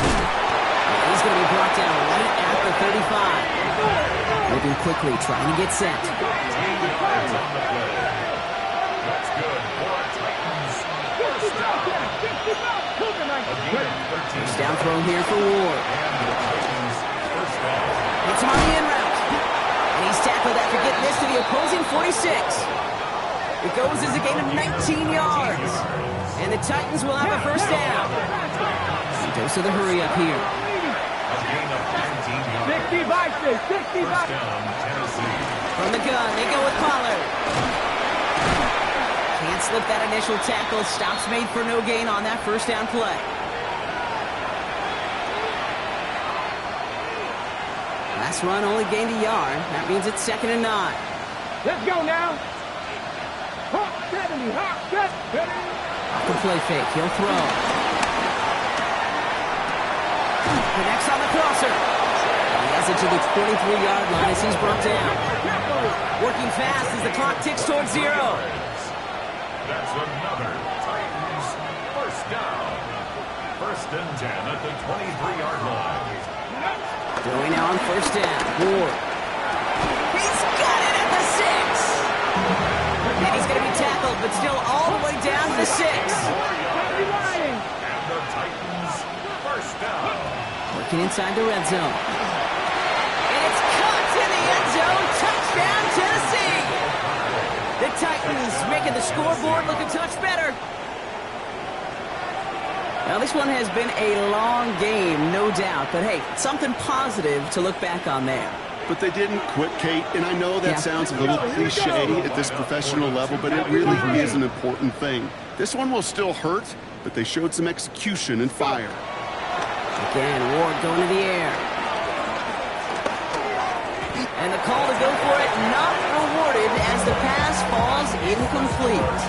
And he's going to be brought down right at the 35. Moving quickly, trying to get set. That's good for Titans. First down. First down throw here for Ward. It's him on the in route. And he's tackled after getting this to the opposing 46. It goes as a gain of 19 yards. And the Titans will have a first down. He goes to the hurry up here. A gain of 19 yards. 65. First down, Tennessee. From the gun, they go with Pollard. Can't slip that initial tackle. Stops made for no gain on that first down play. Last run only gained a yard. That means it's 2nd and 9. Let's go now. Hawk 70. Hawk 70. Off the play fake. He'll throw. Connects on the crosser. He has it to the 23-yard line as he's brought down. Working fast as the clock ticks towards 0. That's another Titans first down. First and 10 at the 23-yard line. Going now on first down. Ward. He's got it at the 6. And he's going to be tackled, but still all the way down to the 6. And the Titans first down. Working inside the red zone. And it's caught in the end zone. Touchdown, Tennessee. The Titans making the scoreboard look a touch better. Now, this one has been a long game, no doubt. But, hey, something positive to look back on there. But they didn't quit, Kate, and I know that sounds a little cliche at this professional level, but it really is an important thing. This one will still hurt, but they showed some execution and fire. Again, Ward going to the air. And the call to go for it not rewarded as the pass falls incomplete.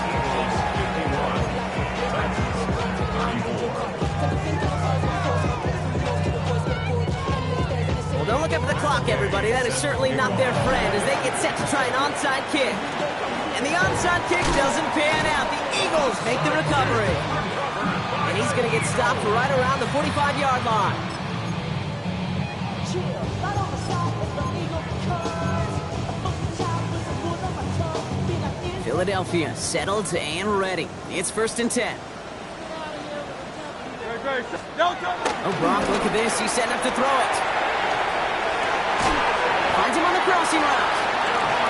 Well, don't look up at the clock, everybody. That is certainly not their friend as they get set to try an onside kick. And the onside kick doesn't pan out. The Eagles make the recovery. And he's going to get stopped right around the 45-yard line. Philadelphia settled and ready. It's 1st and 10. Oh, Brock, look at this. He's setting up to throw it. Finds him on the crossing route.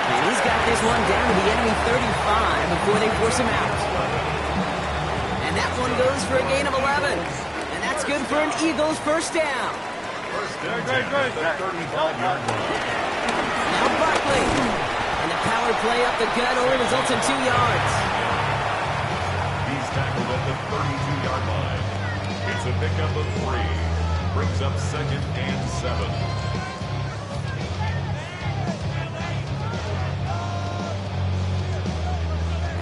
And he's got this one down to the enemy 35 before they force him out. And that one goes for a gain of 11. And that's good for an Eagles first down. First and 10 at the 35-yard line. Now Barkley. And the power play up the gut only results in 2 yards. He's tackled at the 32-yard line. It's a pickup of 3. Brings up 2nd and 7.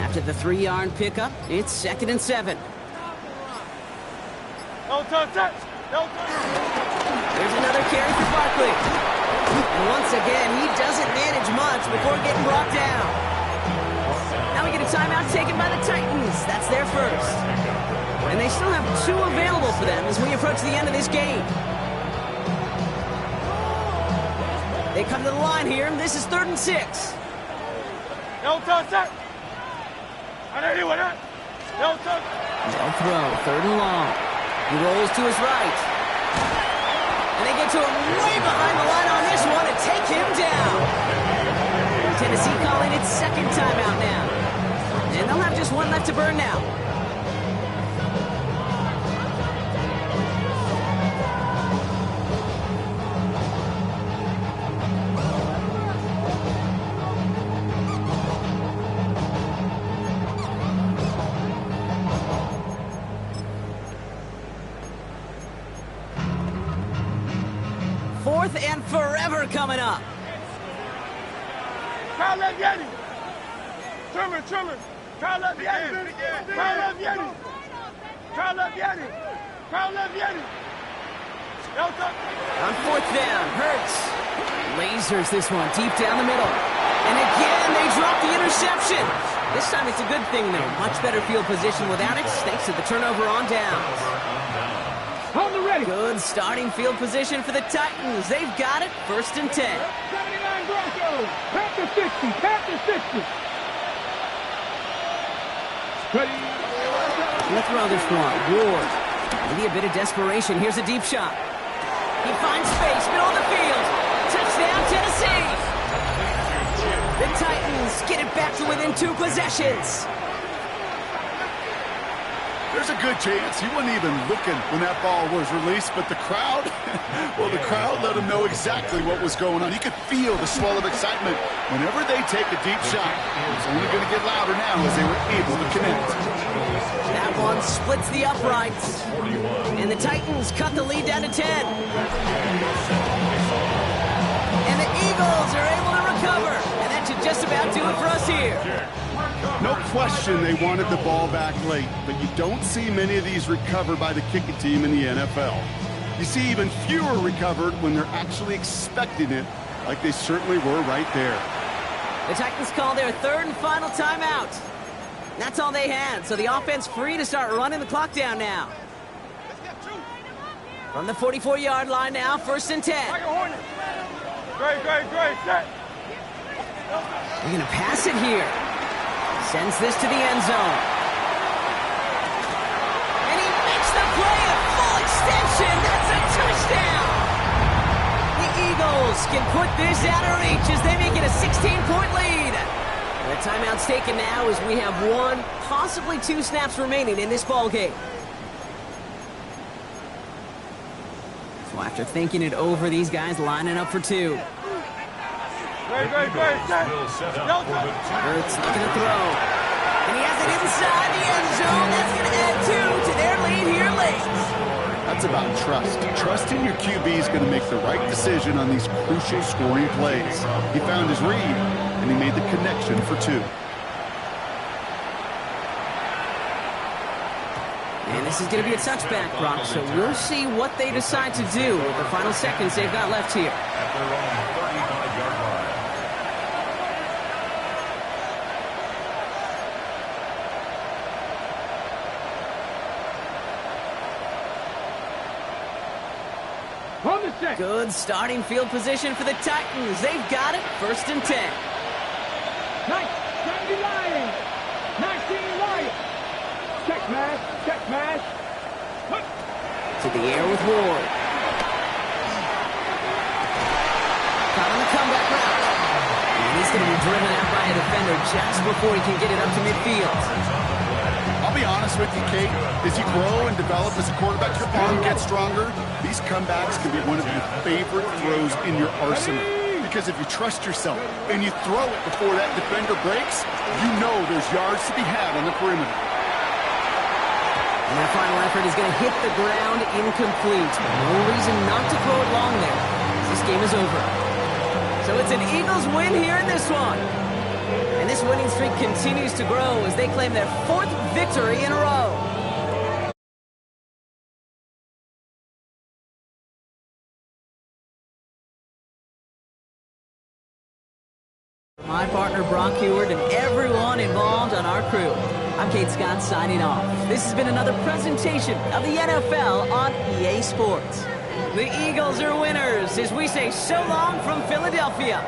After the 3-yard pickup, it's 2nd and 7. No touch. There's another carry for Barkley. And once again, he doesn't manage much before getting brought down. Now we get a timeout taken by the Titans. That's their first. And they still have 2 available for them as we approach the end of this game. They come to the line here. This is 3rd and 6. No touch. No touch. No throw. 3rd and long. He rolls to his right. And they get to him way behind the line on this one and take him down. Tennessee calling its 2nd timeout now. And they'll have just 1 left to burn now. 4th and forever coming up. Crowd left Yeti. Trimmer. Crowd left Yeti. Crowd left Yeti. Crowd left Yeti. Crowd left Yeti. On 4th down, Hurts lasers this one deep down the middle. And again, they drop the interception. This time it's a good thing, though. Much better field position without it, thanks to the turnover on downs. Hold the ready. Good starting field position for the Titans. They've got it, 1st and 10. 79 Broncos. Panther 60. Panther 60. Ready. Gonna throw this one. Ward. Maybe a bit of desperation. Here's a deep shot. He finds space, middle of the field. Touchdown, Tennessee. The Titans get it back to within 2 possessions. There's a good chance he wasn't even looking when that ball was released, but the crowd, well, the crowd let him know exactly what was going on. He could feel the swell of excitement. Whenever they take a deep shot, it's only going to get louder now as they were able to connect. That one splits the uprights. And the Titans cut the lead down to 10. And the Eagles are able to recover. And that should just about do it for us here. No question they wanted the ball back late, but you don't see many of these recovered by the kicking team in the NFL. You see even fewer recovered when they're actually expecting it, like they certainly were right there. The Titans call their 3rd and final timeout. That's all they had, so the offense free to start running the clock down now. From the 44-yard line now, 1st and 10. Great. Set. They're going to pass it here. Sends this to the end zone. And he makes the play at full extension. That's a touchdown. The Eagles can put this out of reach as they make it a 16-point lead. The timeout's taken now as we have 1, possibly 2 snaps remaining in this ball game. So after thinking it over, these guys lining up for 2. Great. Hurts looking to throw. And he has it inside the end zone. That's going to add 2 to their lead here late. That's about trust. Trusting your QB is going to make the right decision on these crucial scoring plays. He found his read, and he made the connection for 2. And this is going to be a touchback, Brock, so we'll see what they decide to do with the final seconds they've got left here. At their own 35-yard line. Good starting field position for the Titans. They've got it, 1st and 10. Nice. Lions. 19 Lions. Check mash. To the air with Ward. Caught on the comeback route. And he's going to be driven out by a defender just before he can get it up to midfield. I'll be honest with you, Kate. As you grow and develop as a quarterback, your arm gets stronger. These comebacks can be one of your favorite throws in your arsenal. Because if you trust yourself and you throw it before that defender breaks, you know there's yards to be had on the perimeter. And that final effort is going to hit the ground incomplete. No reason not to throw it long there. This game is over. So it's an Eagles win here in this one. And this winning streak continues to grow as they claim their 4th victory in a row. My partner Brock Heward and everyone involved on our crew. I'm Kate Scott signing off. This has been another presentation of the NFL on EA Sports. The Eagles are winners as we say so long from Philadelphia.